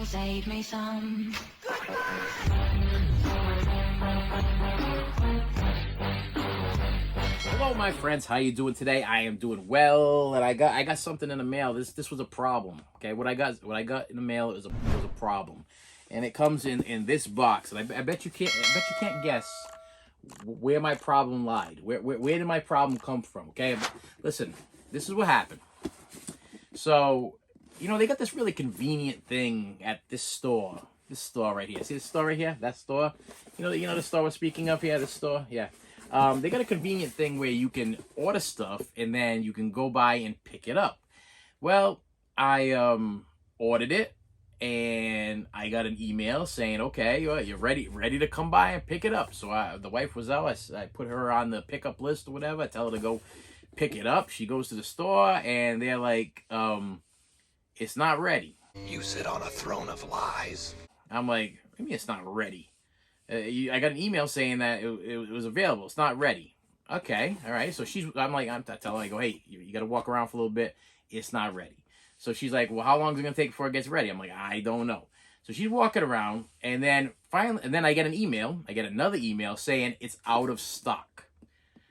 save me some. Hello, my friends. How you doing today? I am doing well, and I got something in the mail. This was a problem. Okay, what I got in the mail was a problem, and it comes in this box. And I bet you can't guess where my problem lied. Where did my problem come from? Okay, listen. This is what happened. So, they got this really convenient thing at this store. This store right here. See this store right here? That store? The store we're speaking of here? This store? Yeah. They got a convenient thing where you can order stuff and then you can go by and pick it up. Well, I ordered it and I got an email saying, okay, you're ready to come by and pick it up. So the wife was out. I put her on the pickup list or whatever. I tell her to go pick it up. She goes to the store and they're like, it's not ready. You sit on a throne of lies. I'm like, what do you mean it's not ready? I got an email saying that it was available. It's not ready. Okay, all right. So I'm telling her, I go, hey, you got to walk around for a little bit. It's not ready. So she's like, well, how long is it gonna take before it gets ready? I'm like, I don't know. So she's walking around, and then I get an email. I get another email saying it's out of stock.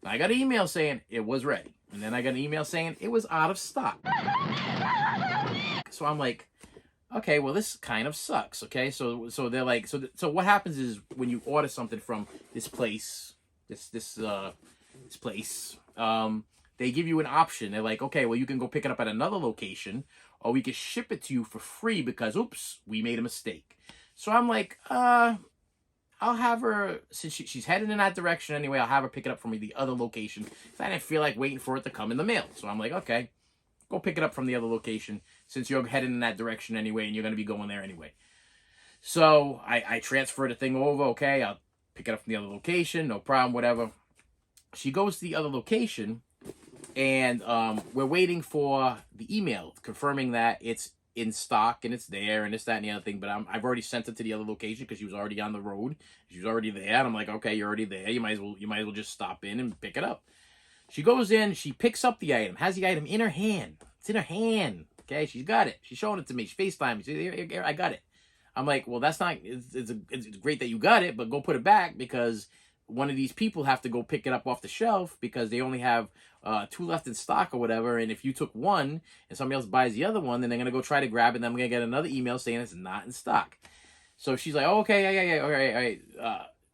Now, I got an email saying it was ready, and then I got an email saying it was out of stock. So I'm like, okay, well, this kind of sucks. Okay, so they're like, so what happens is when you order something from this place, this place, they give you an option. They're like, okay, well, you can go pick it up at another location, or we can ship it to you for free because, oops, we made a mistake. So I'm like, I'll have her, since she's heading in that direction anyway, I'll have her pick it up from the other location. So I didn't feel like waiting for it to come in the mail. So I'm like, okay, go pick it up from the other location since you're heading in that direction anyway and you're going to be going there anyway. So I transfer the thing over. Okay, I'll pick it up from the other location. No problem, whatever. She goes to the other location and we're waiting for the email confirming that it's in stock and it's there and this, that, and the other thing. But I've already sent it to the other location because she was already on the road. She was already there. And I'm like, okay, you're already there. You might as well just stop in and pick it up. She goes in, she picks up the item, has the item in her hand. It's in her hand. Okay, she's got it. She's showing it to me. She FaceTime me. She says, I got it. I'm like, well, that's not, it's great that you got it, but go put it back because one of these people have to go pick it up off the shelf because they only have 2 left in stock or whatever. And if you took one and somebody else buys the other one, then they're going to go try to grab it. And I'm going to get another email saying it's not in stock. So she's like, oh, okay, yeah, all right.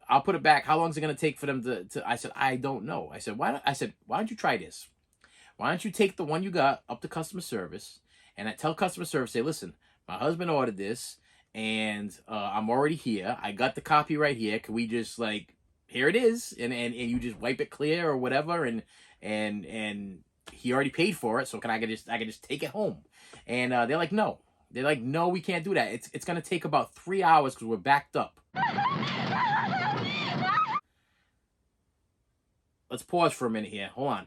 I'll put it back. How long is it going to take for them to I said, I don't know. I said, why don't you try this? Why don't you take the one you got up to customer service and I tell customer service, say, listen, my husband ordered this and I'm already here. I got the copy right here. Can we just here it is. And you just wipe it clear or whatever. And he already paid for it. So I can just take it home. And they're like, no. They're like, no, we can't do that. It's going to take about 3 hours because we're backed up. Let's pause for a minute here. Hold on.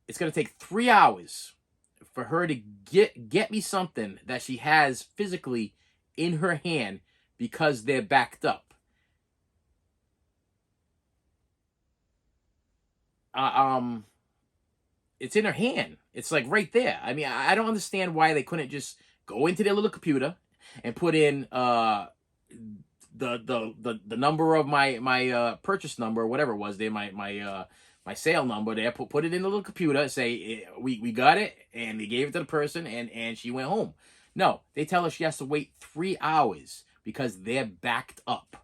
It's going to take 3 hours for her to get me something that she has physically in her hand because they're backed up. It's in her hand. It's like right there. I mean, I don't understand why they couldn't just go into their little computer and put in the number of my purchase number or whatever it was there, my sale number there, put it in the little computer, say we got it, and they gave it to the person and she went home. No, they tell her she has to wait 3 hours because they're backed up.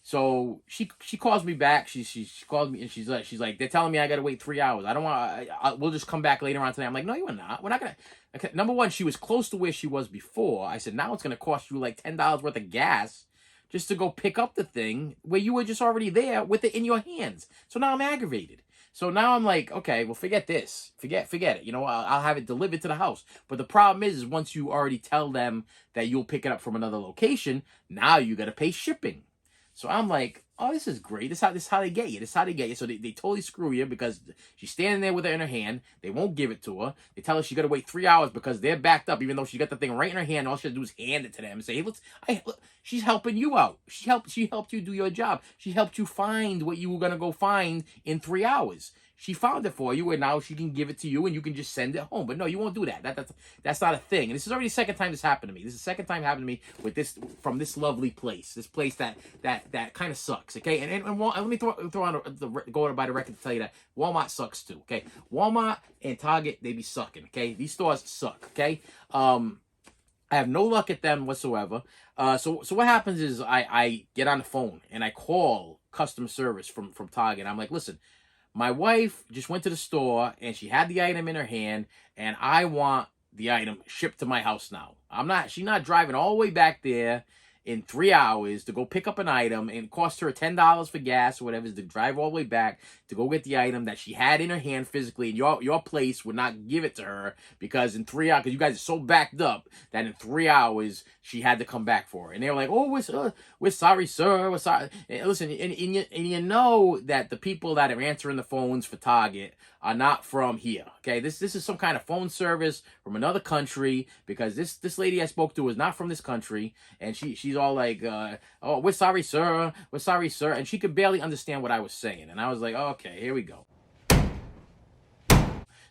So she calls me back. She calls me and she's like, they're telling me I got to wait 3 hours. I don't want. We'll just come back later on today. I'm like, no, you are not. We're not gonna. Okay, number one, she was close to where she was before. I said, now it's gonna cost you like $10 worth of gas just to go pick up the thing where you were just already there with it in your hands. So now I'm aggravated. So now I'm like, okay, well, forget this. Forget it. I'll have it delivered to the house. But the problem is once you already tell them that you'll pick it up from another location, now you got to pay shipping. So I'm like, oh, this is great. This is how they get you. So they totally screw you because she's standing there with it in her hand. They won't give it to her. They tell her she got to wait 3 hours because they're backed up, even though she got the thing right in her hand. All she has to do is hand it to them and say, hey, look, she's helping you out. She helped you do your job. She helped you find what you were going to go find in 3 hours. She found it for you, and now she can give it to you, and you can just send it home. But no, you won't do that. That's not a thing. And this is already the second time this happened to me. This is the second time it happened to me with this from this lovely place. This place that kind of sucks. Okay, and let me throw on go by the record to tell you that Walmart sucks too. Okay, Walmart and Target, they be sucking. Okay, these stores suck. Okay, I have no luck at them whatsoever. So what happens is I get on the phone and I call customer service from Target. I'm like, listen, my wife just went to the store and she had the item in her hand, and I want the item shipped to my house now. She's not driving all the way back there in 3 hours to go pick up an item, and it cost her $10 for gas or whatever to drive all the way back to go get the item that she had in her hand physically, and your place would not give it to her because in 3 hours, because you guys are so backed up that in 3 hours she had to come back for it. And they were like, oh, we're sorry, sir. We're sorry. And listen, and you know that the people that are answering the phones for Target are not from here. Okay, this is some kind of phone service from another country, because this lady I spoke to is not from this country, and she's all like, oh, we're sorry, sir. We're sorry, sir. And she could barely understand what I was saying. And I was like, oh, okay, here we go.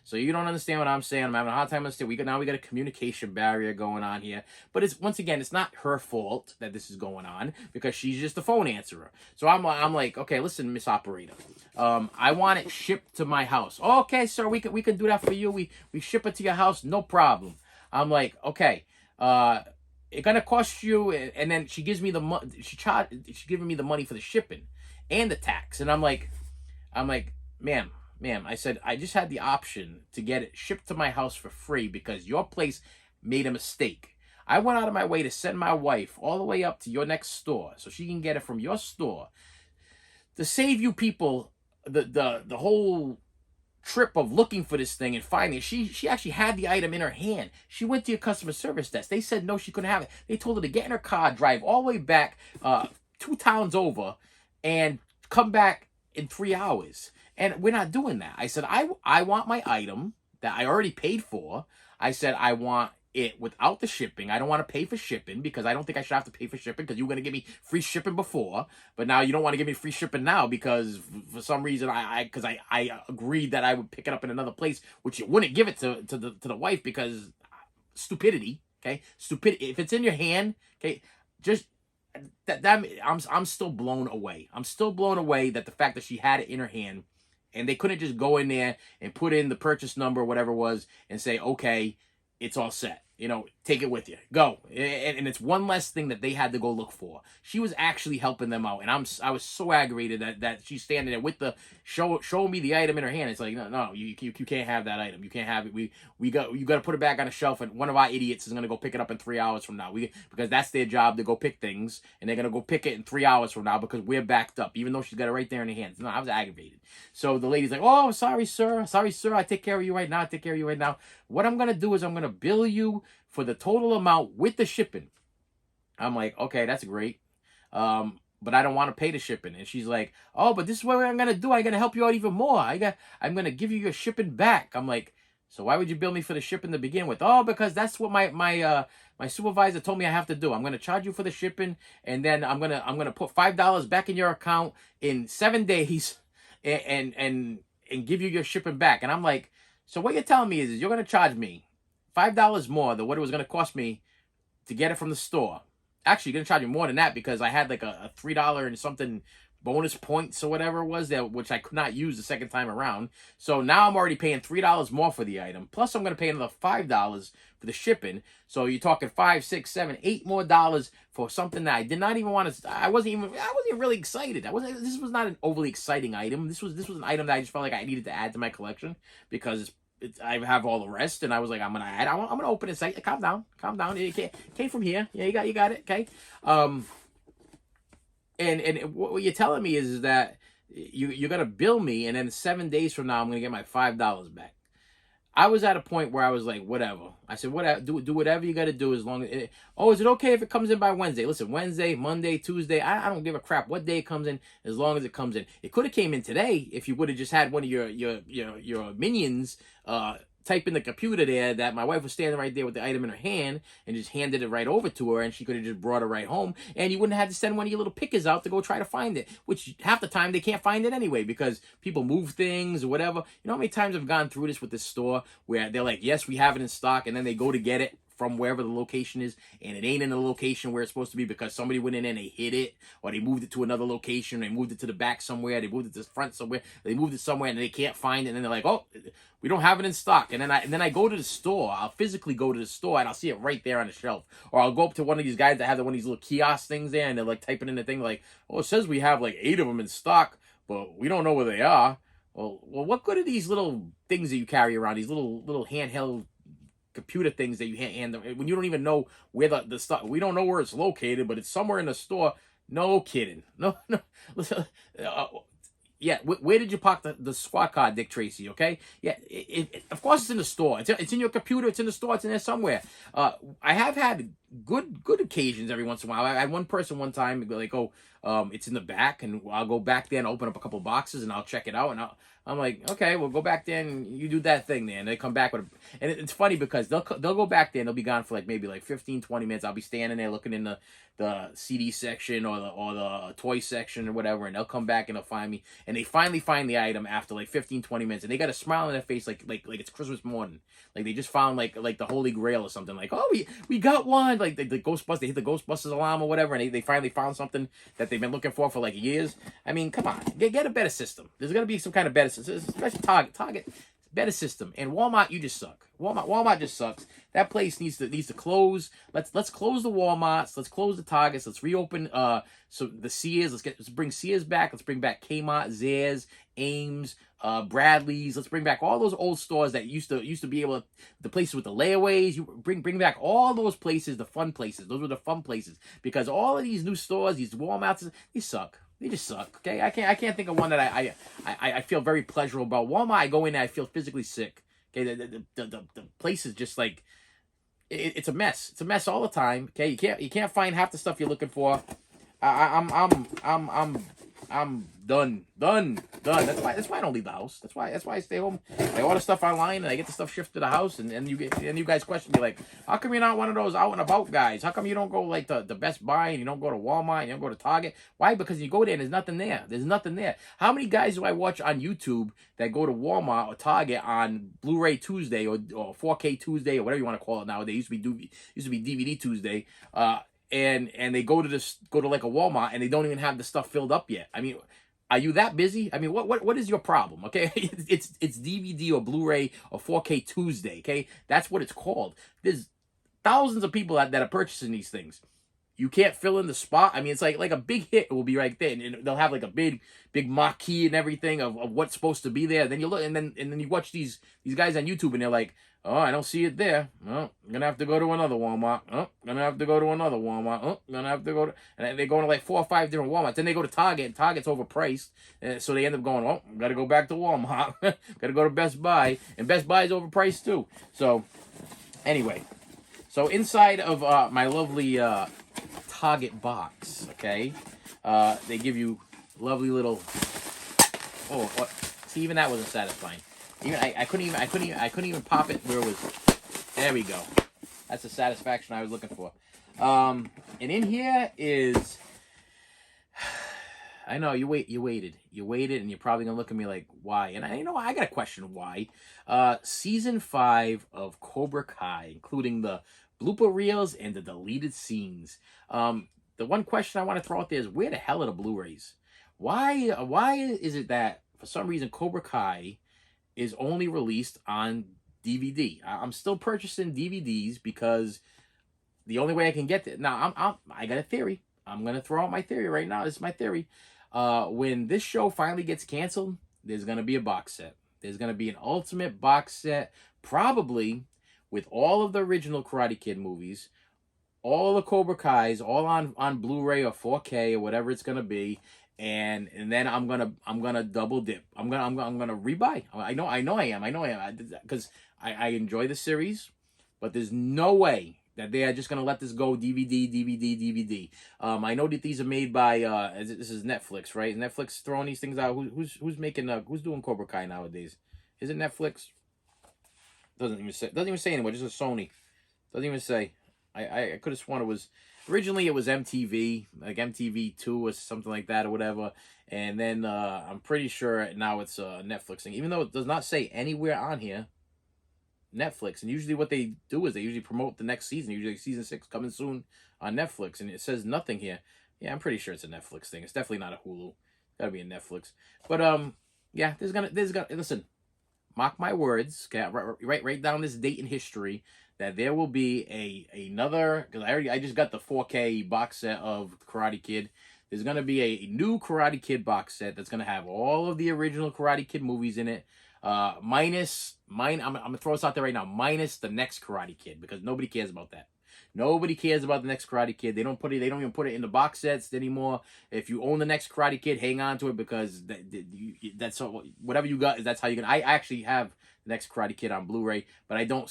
So you don't understand what I'm saying. I'm having a hard time understanding. Now we got a communication barrier going on here. But it's, once again, it's not her fault that this is going on, because she's just a phone answerer. So I'm like, okay, listen, Miss Operator, I want it shipped to my house. Oh, okay, sir, we can do that for you. We ship it to your house, no problem. I'm like, okay, it's gonna cost you, and then she gives me the money. She's giving me the money for the shipping and the tax, and I'm like, ma'am, I said, I just had the option to get it shipped to my house for free because your place made a mistake. I went out of my way to send my wife all the way up to your next store so she can get it from your store to save you people the whole trip of looking for this thing and finding it. She actually had the item in her hand. She went to your customer service desk. They said no, she couldn't have it. They told her to get in her car, drive all the way back 2 towns over, and come back in 3 hours. And we're not doing that. I said, I want my item that I already paid for. I said, I want it without the shipping. I don't want to pay for shipping because I don't think I should have to pay for shipping, because you were going to give me free shipping before. But now you don't want to give me free shipping now because for some reason I agreed that I would pick it up in another place, which you wouldn't give it to the wife because stupidity. Okay, stupidity. If it's in your hand, okay, just that I'm still blown away. I'm still blown away that the fact that she had it in her hand, and they couldn't just go in there and put in the purchase number or whatever it was and say, okay, it's all set. You know, take it with you. Go. And it's one less thing that they had to go look for. She was actually helping them out. And I was so aggravated that she's standing there with the showing me the item in her hand. It's like, no, you can't have that item. You can't have it. You got to put it back on a shelf, and one of our idiots is going to go pick it up in 3 hours from now. Because that's their job, to go pick things, and they're going to go pick it in 3 hours from now because we're backed up, even though she's got it right there in her hands. No, I was aggravated. So the lady's like, oh, sorry, sir. Sorry, sir. I take care of you right now. What I'm going to do is I'm going to bill you for the total amount with the shipping. I'm like, okay, that's great. But I don't want to pay the shipping. And she's like, oh, but this is what I'm going to do. I'm going to help you out even more. I'm going to give you your shipping back. I'm like, so why would you bill me for the shipping to begin with? Oh, because that's what my supervisor told me I have to do. I'm going to charge you for the shipping, and then I'm going to put $5 back in your account in 7 days and give you your shipping back. And I'm like, so what you're telling me is you're going to charge me $5 more than what it was going to cost me to get it from the store. Actually, you're going to charge me more than that because I had like a $3 and something bonus points or whatever it was there, which I could not use the second time around. So now I'm already paying $3 more for the item. Plus, I'm going to pay another $5 for the shipping. So you're talking $5, $6, $7, $8 more for something that I did not even want to. I wasn't even really excited. This was not an overly exciting item. This was an item that I just felt like I needed to add to my collection because I have all the rest, and I was like, I'm gonna open it. Say, calm down. It came from here. Yeah, you got it. Okay. And what you're telling me is that you're gonna bill me, and then 7 days from now, I'm gonna get my $5 back. I was at a point where I was like, whatever. I said, whatever. Do whatever you got to do as long as. Is it okay if it comes in by Wednesday? Listen, Wednesday, Monday, Tuesday. I don't give a crap what day it comes in, as long as it comes in. It could have came in today if you would have just had one of your minions type in the computer there that my wife was standing right there with the item in her hand and just handed it right over to her, and she could have just brought it right home, and you wouldn't have to send one of your little pickers out to go try to find it, which half the time they can't find it anyway because people move things or whatever. You know how many times I've gone through this with this store where they're like, yes, we have it in stock, and then they go to get it from wherever the location is, and it ain't in the location where it's supposed to be because somebody went in and they hid it, or they moved it to another location, they moved it to the back somewhere, they moved it to the front somewhere, they moved it somewhere and they can't find it, and then they're like, oh, we don't have it in stock. And then I go to the store, I'll physically go to the store and I'll see it right there on the shelf. Or I'll go up to one of these guys that have one of these little kiosk things there, and they're like typing in the thing like, oh, it says we have like 8 of them in stock, but we don't know where they are. Well, what good are these little things that you carry around, these little handheld computer things that you hand them when you don't even know where the stuff, we don't know where it's located, but it's somewhere in the store? No kidding. No. Yeah, where did you park the squad car, Dick Tracy? Okay, yeah, of course it's in the store. It's in your computer. It's in the store. It's in there somewhere. I have had good occasions every once in a while. I had one person one time like, oh, it's in the back, and I'll go back there and open up a couple boxes and I'll check it out, and I'm like, okay, well, go back there and you do that thing there, and they come back with and it's funny because they'll go back there and they'll be gone for like maybe like 15-20 minutes. I'll be standing there looking in the CD section or the toy section or whatever, and they'll come back and they'll find me, and they finally find the item after like 15-20 minutes, and they got a smile on their face like it's Christmas morning, like they just found like the Holy Grail or something, like, oh, we got one, like the Ghostbusters, they hit the Ghostbusters alarm or whatever, and they finally found something that they've been looking for like years. I mean, come on, get a better system. There's gonna be some kind of better system, especially Target, better system. And Walmart, you just suck. Walmart just sucks. That place needs to close. Let's close the Walmarts. Let's close the Targets. Let's reopen so the Sears. Let's bring Sears back. Let's bring back Kmart, Zayres, Ames, Bradley's. Let's bring back all those old stores that used to be able to, the places with the layaways. You bring back all those places, the fun places. Those were the fun places, because all of these new stores, these Walmarts, they suck. They just suck. Okay, I can't think of one that I feel very pleasurable about. Walmart, I go in and I feel physically sick. Okay, the place is just like it's a mess. It's a mess all the time. Okay, you can't find half the stuff you're looking for. I'm done. That's why I don't leave the house. That's why I stay home. I order stuff online and I get the stuff shipped to the house. And you guys question me like, how come you're not one of those out and about guys? How come you don't go like the Best Buy and you don't go to Walmart and you don't go to Target? Why? Because you go there and there's nothing there. There's nothing there. How many guys do I watch on YouTube that go to Walmart or Target on Blu-ray Tuesday or 4K Tuesday or whatever you want to call it now? They used to be DVD Tuesday. And they go to like a Walmart and they don't even have the stuff filled up yet. I mean, are you that busy? I mean, what is your problem? Okay, it's DVD or Blu-ray or 4K Tuesday. Okay, that's what it's called. There's thousands of people that are purchasing these things. You can't fill in the spot. I mean, it's like a big hit will be right there, and they'll have like a big marquee and everything of what's supposed to be there. Then you look, and then you watch these guys on YouTube, and they're like, oh, I don't see it there. Oh, I'm gonna have to go to another Walmart. Oh, gonna have to go to another Walmart. Oh, gonna have to go to, and they go to like 4 or 5 different Walmarts. Then they go to Target, and Target's overpriced, so they end up going, oh, gotta go back to Walmart. Gotta go to Best Buy, and Best Buy is overpriced too. So, anyway, so inside of my lovely Target box, okay, they give you lovely little. Oh, what? See, even that wasn't satisfying. Even I couldn't even pop it where it was. There we go. That's the satisfaction I was looking for. And in here is, I know you waited, and you're probably gonna look at me like, why? And I got a question why. Season 5 of Cobra Kai, including the blooper reels and the deleted scenes. The one question I want to throw out there is, where the hell are the Blu-rays? Why is it that for some reason Cobra Kai is only released on DVD? I'm still purchasing DVDs because the only way I can get it now. I got a theory. I'm gonna throw out my theory right now. This is my theory. When this show finally gets canceled, there's gonna be a box set. There's gonna be an ultimate box set, probably with all of the original Karate Kid movies, all the Cobra Kai's, all on Blu-ray or 4K or whatever it's gonna be. And then I'm gonna double dip. I'm gonna rebuy. I know I am. Because I enjoy the series, but there's no way that they are just gonna let this go DVD. I know that these are made by this is Netflix, right? Netflix throwing these things out. Who's making who's doing Cobra Kai nowadays? Is it Netflix? Doesn't even say. Doesn't even say anywhere. Just a Sony. Doesn't even say. I could have sworn it was originally it was MTV, like MTV2 or something like that or whatever. And then I'm pretty sure now it's a Netflix thing, even though it does not say anywhere on here Netflix. And usually what they do is they usually promote the next season. Usually season 6 coming soon on Netflix, and it says nothing here. Yeah, I'm pretty sure it's a Netflix thing. It's definitely not a Hulu. It's gotta be a Netflix. But yeah, there's gonna listen. Mark my words. Okay, write down this date in history that there will be another, because I just got the 4K box set of Karate Kid. There's gonna be a new Karate Kid box set that's gonna have all of the original Karate Kid movies in it. Minus mine. I'm gonna throw this out there right now. Minus the next Karate Kid, because nobody cares about that. Nobody cares about the next Karate Kid. They don't even put it in the box sets anymore. If you own the next Karate Kid, hang on to it, because that's whatever you got. That's how you can. I actually have the next Karate Kid on Blu-ray, but I don't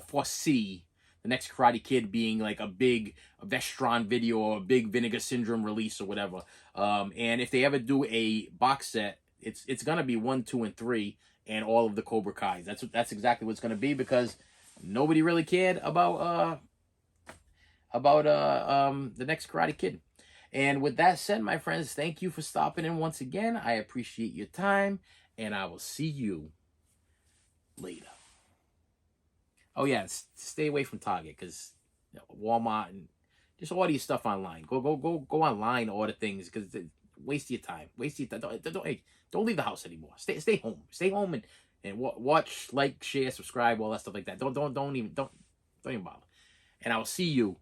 foresee the next Karate Kid being like a big Vestron video or a big Vinegar Syndrome release or whatever. And if they ever do a box set, it's gonna be 1, 2, and 3, and all of the Cobra Kais. That's exactly what it's gonna be, because nobody really cared about the next Karate Kid. And with that said, my friends, thank you for stopping in once again. I appreciate your time, and I will see you later. Oh yeah, stay away from Target, because Walmart, and just order your stuff online. Go online, order things, because waste your time. Don't leave the house anymore. Stay home. Stay home and watch, like, share, subscribe, all that stuff like that. Don't even bother. And I will see you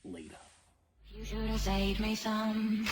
later. You should have saved me some.